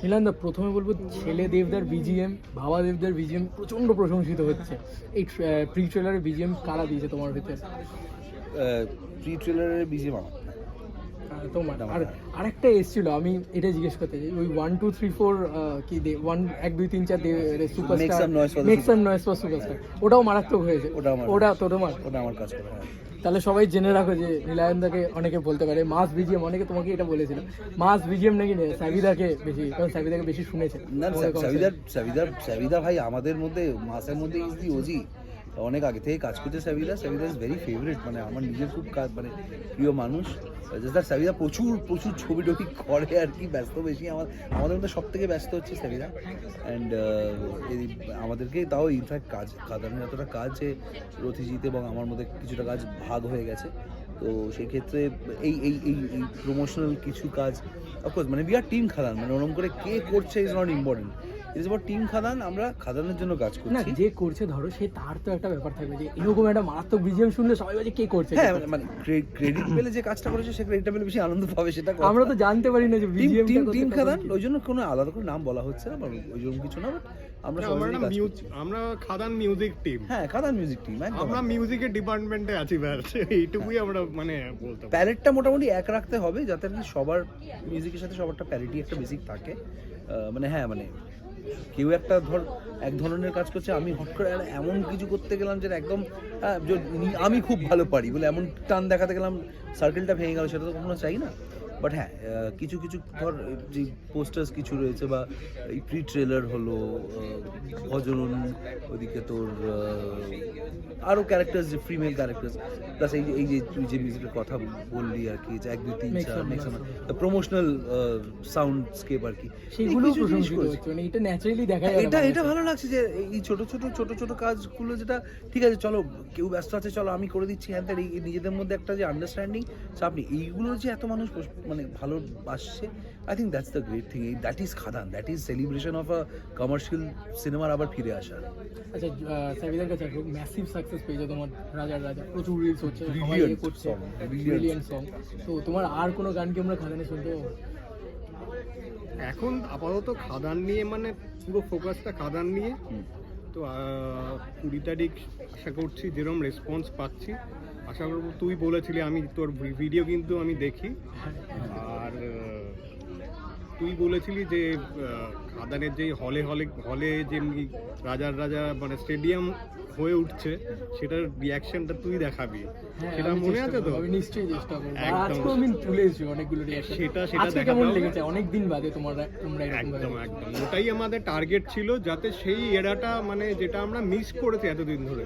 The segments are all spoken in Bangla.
নীলান্দা, প্রথমে বলবো ছেলে দেবদার বিজিএম, ভাবা দেবদার বিজিএম প্রচণ্ড প্রশংসিত হচ্ছে। এই প্রি ট্রেলারের বিজিএম কারা দিয়েছে তোমার ভিতরে? প্রি ট্রেলারের বিজিএম আমার তোমার আর আরেকটা এসেছিল, আমি এটা জিজ্ঞেস করতে চাই, ওই 1 2 3 4 কি 1 1 2 3 4 superstar make some noise for superstar, ওটাও মারাত্মক হয়েছে। ওটা তো তোমার, ওটা আমার কাজ করে। তাহলে সবাই জেনে রাখো যে নীলায়নদাকে অনেকে বলতে পারে মাস বিজিএম, অনেকে তোমাকে এটা বলেছিল মাস বিজিএম নাকি সাবিদাকে বেশি, কারণ সাবিদাকে বেশি শুনেছে। না, সাবিদা ভাই আমাদের মধ্যে মাসের মধ্যে ইজ দি ওজি, অনেক আগে থেকে কাজ করছে। সাবিদা ইজ ভেরি ফেভারিট, মানে আমার নিজের খুব মানে প্রিয় মানুষ। সাবিদা প্রচুর ছবি টবি করে আর কি, ব্যস্ত বেশি। আমাদের মধ্যে সব থেকে ব্যস্ত হচ্ছে সাবিদা। অ্যান্ড আমাদেরকে তাও ইনফ্যাক্ট কাজ খাদানের এতটা কাজ যে রথিজিৎ এবং আমার মধ্যে কিছুটা কাজ ভাগ হয়ে গেছে। তো সেই ক্ষেত্রে এই এই এই প্রমোশনাল কিছু কাজ অফকোর্স, মানে উই আর টিম খাদান, মানে ওরকম করে কে করছে is not important, is about team Khadaan. আমরা খাদানের জন্য কাজ করছি। না, যে করছে ধরো সে, তার তো একটা ব্যাপার থাকবে যে এরকম একটা মারাত্মক বিজিএম শুনলে সবাই বলে কে করছে। হ্যাঁ, মানে ক্রেডিট পেলে যে কাজটা করেছে সে ক্রেডিটটা পেলে বেশি আনন্দ পাবে, সেটা আমরা তো জানতে পারি না যে বিজিএম টিম খাদান। ওই জন্য কোনো আলাদা করে নাম বলা হচ্ছে না, ওই জন্য কিছু না। আমরা খাদান মিউজিক টিম। হ্যাঁ, খাদান মিউজিক টিম, আমরা মিউজিকের ডিপার্টমেন্টে আছি, ব্যাস এইটুকুই আমরা মানে বলতে পারি। প্যালেটটা মোটামুটি এক রাখতে হবে যাতে সবার মিউজিকের সাথে সবারটা প্যারিটি একটা বেসিক থাকে। মানে হ্যাঁ, মানে কেউ একটা এক ধরনের কাজ করছে, আমি হট করে এমন কিছু করতে গেলাম যেটা একদম আমি খুব ভালো পারি বলে এমন টান দেখাতে গেলাম, সার্কেলটা ভেঙে গেল, সেটা তো কখনো চাই না। বাট হ্যাঁ, কিছু ধর যে পোস্টার্স কিছু রয়েছে বা এই প্রি ট্রেলার হলো, ভজরুন, ওদিকে তোর আরও ক্যারেক্টার্স, যে ফিমেল ক্যারেক্টার্স, প্লাস এই যে তুই যে মিউজিকের কথা বললি আর কি, যে 1 2 3 4 প্রমোশনাল সাউন্ডস্কেপ আর কি, সেগুলো প্রশংসিত হচ্ছে, মানে এটা ন্যাচারালি দেখা যায়। এটা ভালো লাগছে যে এই ছোট কাজগুলো, যেটা ঠিক আছে চলো কেউ ব্যস্ত আছে, চলো আমি করে দিচ্ছি, হ্যাঁ তার এই নিজেদের মধ্যে একটা যে আন্ডারস্ট্যান্ডিং চাপনি, এইগুলো যে এত মানুষ মানে ভালোবাসছে, I think that's the great thing. That is Khadaan, that is celebration of a commercial সিনেমার আবার ফিরে আসা। আচ্ছা, সাবিদার কাছে ম্যাসিভ সাকসেস পেয়েছে তোমার রাজার রাজা, প্রচুর রিলস হচ্ছে, সবাই করছে, ব্রিলিয়ান্ট সং। তো তোমার আর কোনো গান কি আমরা খাদানে শুনতে পাবো? এখন আপাতত খাদান নিয়ে, মানে পুরো ফোকাসটা খাদান নিয়ে। তো 20 তারিখ আশা করছি যেরকম রেসপন্স পাচ্ছি, আশা করবো। তুই বলেছিলি, আমি তোর ভিডিও কিন্তু আমি দেখি, আর তুই বলেছিলি যে খাদানের যে হলে যেমনি রাজার রাজা মানে স্টেডিয়াম হয়ে উঠছে, সেটার রিয়াকশনটা তুই দেখাবি, সেটা মনে আছে তো? আমি নিশ্চয়ই চেষ্টা করব। আজকে আমি তুলেছি অনেকগুলো রিয়াকশন, সেটা কেমন লেগেছে অনেক দিন বাদে তোমরা একদম ওটাই আমাদের টার্গেট ছিল, যাতে সেই এরাটা মানে যেটা আমরা মিস করেছি এতদিন ধরে।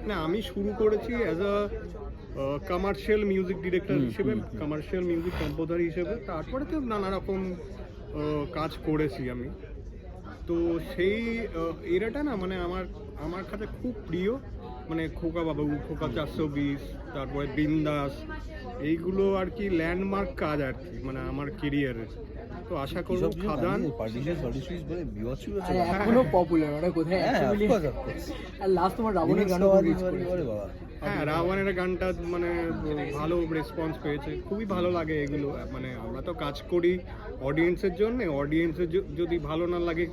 না, আমি শুরু করেছি as a commercial music director হিসেবে, কমার্শিয়াল মিউজিক কম্পোজার হিসেবে, তারপরে তো নানা রকম কাজ করেছি আমি। তো সেই এরাটা না, মানে আমার কাছে খুব প্রিয়, মানে খোকা বাবু, খোকা 420, তারপরে বিন্দাস, এইগুলো আর কি ল্যান্ডমার্ক কাজ আর কি, মানে আমার কেরিয়ারের। তো আশা করব খাদান এখনো পপুলার, ওটা কোথায় অ্যাকচুয়ালি। আর লাস্ট তোমার রাবণের গানও রিলিজ করেছে। হ্যাঁ, রাবণের গানটা মানে ভালো রেসপন্স পেয়েছে, খুবই ভালো লাগে এগুলো। মানে আমরা তো কাজ করি অডিয়েন্সের জন্য, অডিয়েন্সের যদি ভালো না লাগে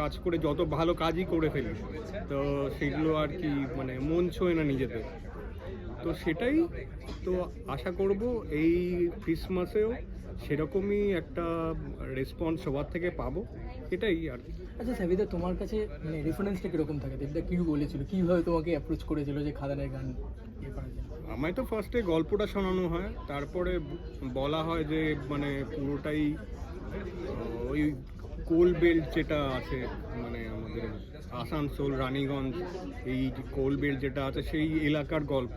কাজ করে, যত ভালো কাজই করে ফেলি, তো সেগুলো আর কি মানে মন ছোঁয় না নিজেদের। তো সেটাই তো আশা করব এই ক্রিসমাসেও সেরকমই একটা রেসপন্স সবার থেকে পাবো, এটাই আর কি। আচ্ছা সাবিদা, তোমার কাছে মানে রেফারেন্সটা কিরকম থাকে? দেবদা কি বলেছিল, কিভাবে তোমাকে অ্যাপ্রোচ করেছিল যে খাদানের গান ইয়ে করার জন্য? আমায় তো ফার্স্টে গল্পটা শোনানো হয়, তারপরে বলা হয় যে মানে পুরোটাই ওই কোল বেল্ট যেটা আছে, মানে আমাদের আসানসোল, রানীগঞ্জ, এই যে কোল বেল্ট যেটা আছে সেই এলাকার গল্প,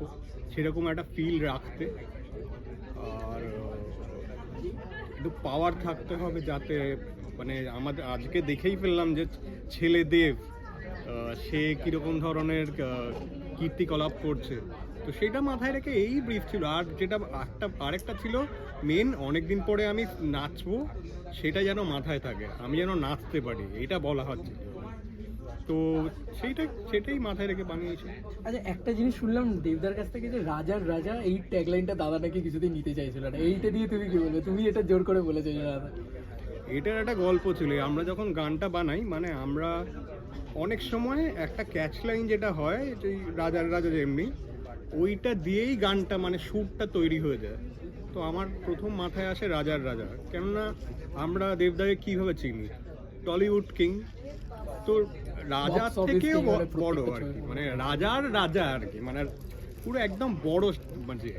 সেরকম একটা ফিল রাখতে। আর একটু পাওয়ার থাকতে হবে, যাতে মানে আমাদের আজকে দেখেই ফেললাম যে ছেলে দেব সে কীরকম ধরনের কীর্তিকলাপ করছে, তো সেটা মাথায় রেখে এই ব্রিফ ছিল। আর যেটা আরেকটা ছিল মেন, অনেকদিন পরে আমি নাচবো, সেটা যেন মাথায় থাকে, আমি যেন নাচতে পারি, এটা বলা হচ্ছে। তো সেটাই মাথায় রেখে বানিয়েছি। আচ্ছা, একটা জিনিস শুনলাম দেবদার কাছ থেকে যে রাজার রাজা, এই ট্যাগলাইনটা দাদা নাকি কিছুতেই নিতে চাইছিল না, এইটা দিয়ে তুমি কি বলবে? তুমি এটা জোর করে বলেছো যে দাদা। এটার একটা গল্প ছিল। আমরা যখন গানটা বানাই, মানে আমরা অনেক সময় একটা ক্যাচ লাইন যেটা হয়, যে রাজার রাজা যেমনি, ওইটা দিয়েই গানটা মানে সুরটা তৈরি হয়ে যায়। তো আমার প্রথম মাথায় আসে রাজার রাজা, কেননা আমরা দেবদাকে কীভাবে চিনি, টলিউড কিং, তো রাজার Box office থেকেও king মানে বড় প্রত্যেকটা আর কি, ছবি। মানে রাজার রাজা আর কি, মানে পুরো একদম বড় মানে।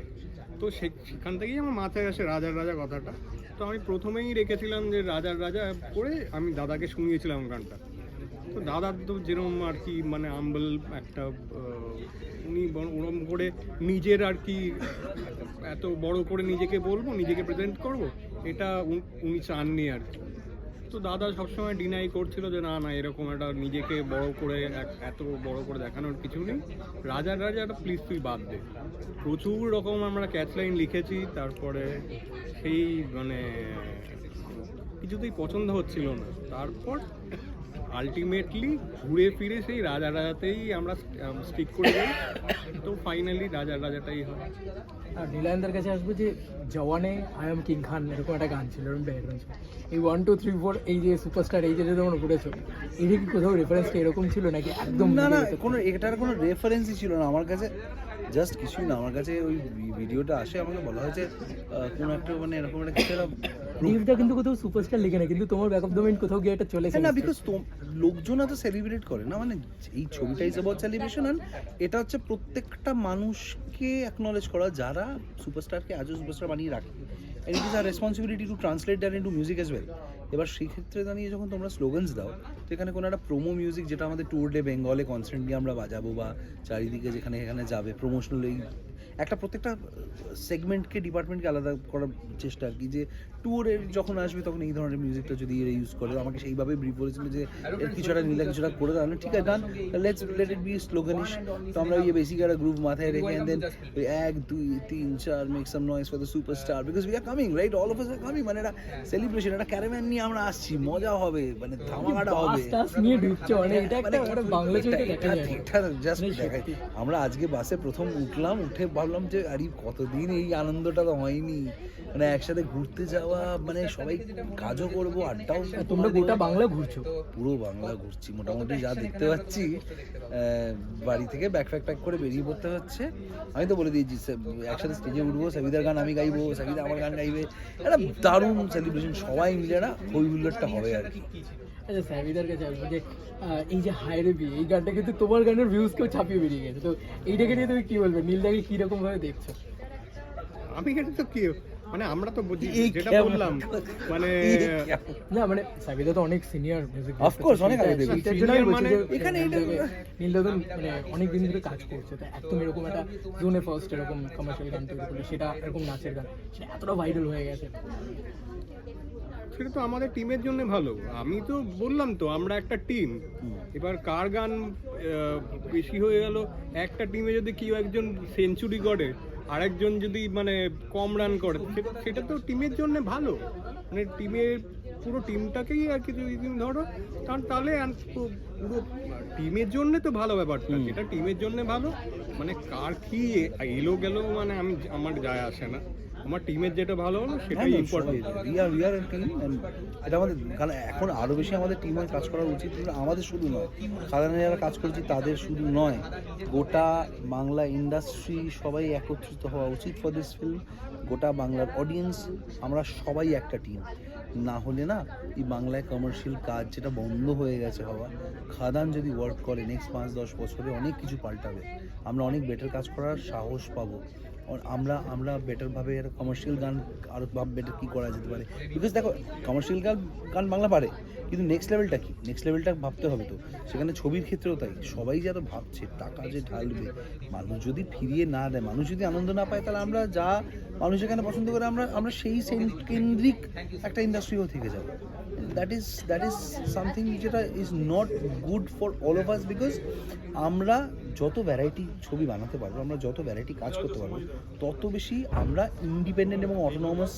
তো সেখান থেকেই আমার মাথায় আসে রাজার রাজা কথাটা। তো আমি প্রথমেই রেখেছিলাম যে রাজার রাজা করে আমি দাদাকে শুনিয়েছিলাম গানটা। তো দাদার তো যেরকম আর কি মানে আম্বল একটা উনি ওরম করে নিজের আর কি এত বড় করে নিজেকে বলবো, নিজেকে প্রেজেন্ট করব, এটা উনি চাননি আর কি। তো দাদা সবসময় ডিনাই করছিল যে না না, এরকম একটা নিজেকে বড় করে এত বড় করে দেখানোর কিছু নেই, রাজার রাজাটা প্লিজ তুই বাদ দে। প্রচুর রকম আমরা ক্যাচ লাইন লিখেছি, তারপরে সেই মানে কিছুতেই পছন্দ হচ্ছিল না। তারপর আলটিমেটলি ঘুরে ফিরে সেই রাজা রাজাতেই আমরা স্টিক করে যাই। তো ফাইনালি রাজার রাজাটাই হয়। আর নীলায়নদার কাছে আসবো যে জওয়ানে আই এম কিং খান এরকম একটা গান ছিল, এরকম ব্যাকগ্রাউন্ড ছিল। এই 1 2 3 4 এই যে সুপারস্টার এই যে তোমরা পড়েছো, এটা কি কোথাও রেফারেন্সটা এরকম ছিল নাকি একদম না না, কোনো এটার কোনো রেফারেন্সই ছিল না আমার কাছে, জাস্ট কিছুই না। আমার কাছে ওই ভিডিওটা আসে, আমাকে বলা হয়েছে কোনো একটা মানে এরকম একটা কিছু একটা দেবদা কিন্তু কোথাও সুপারস্টার লিখে না, কিন্তু তোমার ব্যাক অফ দ্য মাইন্ড কোথাও গিয়ে এটা চলেছে না, বিকজ লোকজন এত সেলিব্রেট করে না, মানে এই ছবিটা ইজ অ্যাবাউট সেলিব্রেশন। আর এটা হচ্ছে প্রত্যেকটা মানুষকে অ্যাকনলেজ করা যারা সুপারস্টারকে আজও সুপারস্টার বানিয়ে রাখে। And it is our responsibility to translate that into music as well. এবার সেই ক্ষেত্রে দাঁড়িয়ে যখন তোমরা স্লোগানস দাও, তো এখানে কোনো একটা প্রোমো মিউজিক যেটা আমাদের ট্যুর ডে বেঙ্গলে কনস্ট্যান্টলি আমরা বাজাবো, বা চারিদিকে যেখানে এখানে যাবে প্রমোশনাল, এই একটা প্রত্যেকটা সেগমেন্টকে ডিপার্টমেন্টকে আলাদা করার চেষ্টা আর কি, যে ট্যুরের যখন আসবে তখন এই ধরনের মিউজিকটা যদি এরা ইউজ করে। আমাকে সেইভাবে ব্রিফ করেছিল যে এর কিছুটা নীলা কিছুটা করে দাও, ঠিক আছে ডান, লেট ইট বি স্লোগানিশ। তো আমরা ওই বেসিক একটা গ্রুপ মাথায় রেখে এন্ড দেন ওই 1 2 3 4 make some noise for the superstar because we are coming right, all of us are coming. মানে একটা সেলিব্রেশন, একটা ক্যারাভ্যান নিয়ে আমরা আসছি, মজা হবে, মানে ধামাকাটা হবে, বাস নিয়ে ঢুকছে, মানে এটা একটা মানে বাংলা ছবিতে দেখা যায় না। ঠিকঠাক জাস্ট দেখাই। আমরা আজকে বাসে প্রথম উঠলাম, উঠে ভাবলাম যে আরে কতদিন এই আনন্দটা তো হয়নি, মানে একসাথে ঘুরতে যাওয়া, মানে সবাই কাজও করবো, আড্ডাও। তোমরা গোটা বাংলা ঘুরছো? পুরো বাংলা ঘুরছি মোটামুটি, যা দেখতে পাচ্ছি। বাড়ি থেকে ব্যাগ প্যাক করে বেরিয়ে পড়তে হচ্ছে। আমি তো বলে দিয়েছি একসাথে স্টেজে উঠবো, সাবিদার গান আমি গাইবো, সাবিদা আমার গান গাইবে, একটা দারুণ সেলিব্রেশন, সবাই মিলে না হই হুল্লোড়টা হবে আর কি। আচ্ছা সাবিদার কাছে আসবো যে এই যে হায়রে বিয়ে, এই গানটা কিন্তু তোমার গানের ভিউজকেও ছাপিয়ে বেরিয়ে গেছে, তো এইটাকে নিয়ে তুমি কি বলবে? নীলদাকে কিরকম ভাবে দেখছো? আমি এটা তো কি মানে আমরা তো বুঝি যেটা বললাম, মানে না মানে সাবিদা তো অনেক সিনিয়র মিউজিক, অফ কোর্স অনেক আগে দেখি। মানে এখানে নীলদা তো মানে অনেক দিন ধরে কাজ করছে, তো একদম এরকম একটা জোনে ফার্স্ট এরকম কমার্শিয়াল গান তৈরি করলে, সেটা এরকম নাচের গান, সেটা এতটা ভাইরাল হয়ে গেছে। সেটা তো আমাদের টিমের জন্য ভালো। আমি তো বললাম তো আমরা একটা টিম, এবার কার গান বেশি হয়ে গেল, একটা টিমে যদি কেউ একজন সেঞ্চুরি করে আরেকজন যদি মানে কম রান করে, সেটা তো টিমের জন্য ভালো, মানে টিমের পুরো টিমটাকেই আর কি যদি তুমি ধরো, তাহলে পুরো টিমের জন্য তো ভালো ব্যাপারটা, যেটা টিমের জন্য ভালো, মানে কার কি এলো গেল মানে আমার যায় আসে না, আমার টিমের যেটা ভালো হলো সেটাই ইম্পর্টেন্ট। এটা আমাদের, কারণ এখন আরো বেশি আমাদের টিম হয়ে কাজ করা উচিত, আমাদের শুধু নয়, সাধারণ যারা কাজ করছি তাদের শুধু নয়, গোটা বাংলা ইন্ডাস্ট্রি সবাই একত্রিত হওয়া উচিত ফর দিস ফিল্ম। গোটা বাংলার অডিয়েন্স, আমরা সবাই একটা টিম, না হলে না এই বাংলায় কমার্শিয়াল কাজ যেটা বন্ধ হয়ে গেছে হওয়া, খাদান যদি ওয়ার্ক করে নেক্সট 5-10 বছরে অনেক কিছু পাল্টাবে, আমরা অনেক বেটার কাজ করার সাহস পাবো। আমরা বেটারভাবে কমার্শিয়াল গান আরও বেটার কী করা যেতে পারে, বিকজ দেখো কমার্শিয়াল গান বাংলা পারে, কিন্তু নেক্সট লেভেলটা কি, নেক্সট লেভেলটা ভাবতে হবে। তো সেখানে ছবির ক্ষেত্রেও তাই, সবাই যে এত ভাবছে টাকা যে ঢালবে, মানুষ যদি ফিরিয়ে না দেয়, মানুষ যদি আনন্দ না পায়, তাহলে আমরা যা মানুষ এখানে পছন্দ করে আমরা সেই কেন্দ্রিক একটা ইন্ডাস্ট্রিও থেকে যাবো। দ্যাট ইজ সামথিং যেটা is not good for all of us, because আমরা যত ভ্যারাইটি ছবি বানাতে পারবো, আমরা যত ভ্যারাইটি কাজ করতে পারবো, তত বেশি আমরা ইন্ডিপেন্ডেন্ট এবং অটোনমাস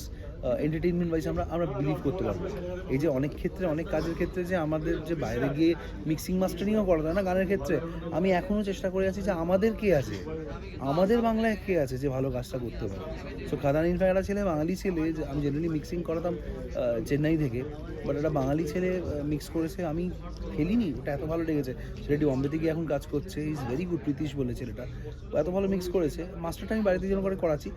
এন্টারটেইনমেন্ট ওয়াইজ আমরা বিলিভ করতে পারবো। এই যে অনেক ক্ষেত্রে অনেক কাজের ক্ষেত্রে যে আমাদের যে বাইরে গিয়ে মিক্সিং মাস্টারিংও করা যায় না গানের ক্ষেত্রে, আমি এখনও চেষ্টা করে আছি যে আমাদের কে আছে, আমাদের বাংলায় কে আছে যে ভালো কাজটা করতে পারে। সো খাদান ইনফ্যাক্ট একটা ছেলে, বাঙালি ছেলে, আমি জেনারেলি মিক্সিং করাতাম চেন্নাই থেকে, বাট একটা বাঙালি ছেলে মিক্স করেছে, আমি খেলিনি, ওটা এত ভালো লেগেছে। ছেলেটি বম্বেতে গিয়ে এখন কাজ করছে, ইজ ভেরি গুড, প্রীতিশ বলে ছেলেটা, এত ভালো মিক্স করেছে। মাস্টারটা আমি বাড়িতে যেন করে করাচ্ছি,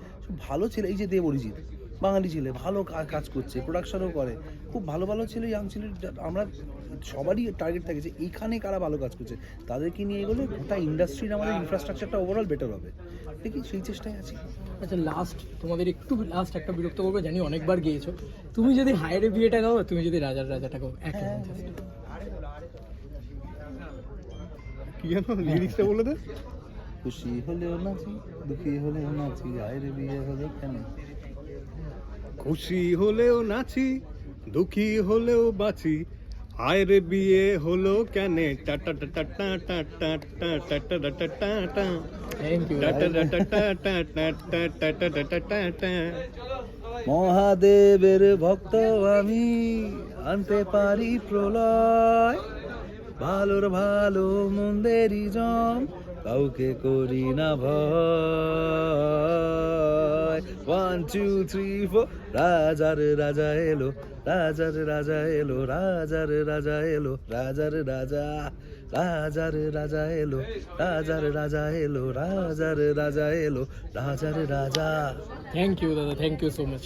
ভালো ছেলে। এই যে দেব অরিজিৎ, বাঙালি ছেলে, ভালো কাজ করছে, প্রোডাকশনও করে, খুব ভালো ভালো ছেলে, ইয়াং ছেলে। আমরা সবারই টার্গেট থাকে যে এইখানে কারা ভালো কাজ করছে, তাদেরকে নিয়ে এগোলে গোটা ইন্ডাস্ট্রির আমাদের ইনফ্রাস্ট্রাকচারটা ওভারঅল বেটার হবে। দেখি সেই চেষ্টায় আছি। আচ্ছা, তোমাদের একটু লাস্ট একটা বিরক্ত করবো, জানি অনেকবার গিয়েছো, তুমি যদি হায়রে বিয়েটা গাও, তুমি যদি রাজার রাজাটা গাও, এক লাইন just। কি যেন লিরিক্সটা বলে দে। খুশি হলেও নাচি, দুঃখী হলেও নাচি, আয়ের বিয়ে হলো কেন? খুশি হলেও নাচি, দুঃখী হলেও বাঁচি, আয় রে বিয়ে হলো কেন? টা টা টা টা টা টা টা টা টা টা টা টা টা টা। Thank you. মহাদেবের ভক্ত আমি, আনতে পারি প্রলয়, ভালোর ভালো মন্দেরই জম, কাউকে করি না ভয়। 1 2 3 4, রাজার রাজা এলো, রাজার রাজা এলো, রাজার রাজা এলো, রাজার রাজা, রাজার রাজা এলো, রাজার রাজা এলো, রাজার রাজা এলো, রাজার রাজা। থ্যাংক ইউ দাদা, থ্যাংক ইউ সো মাচ।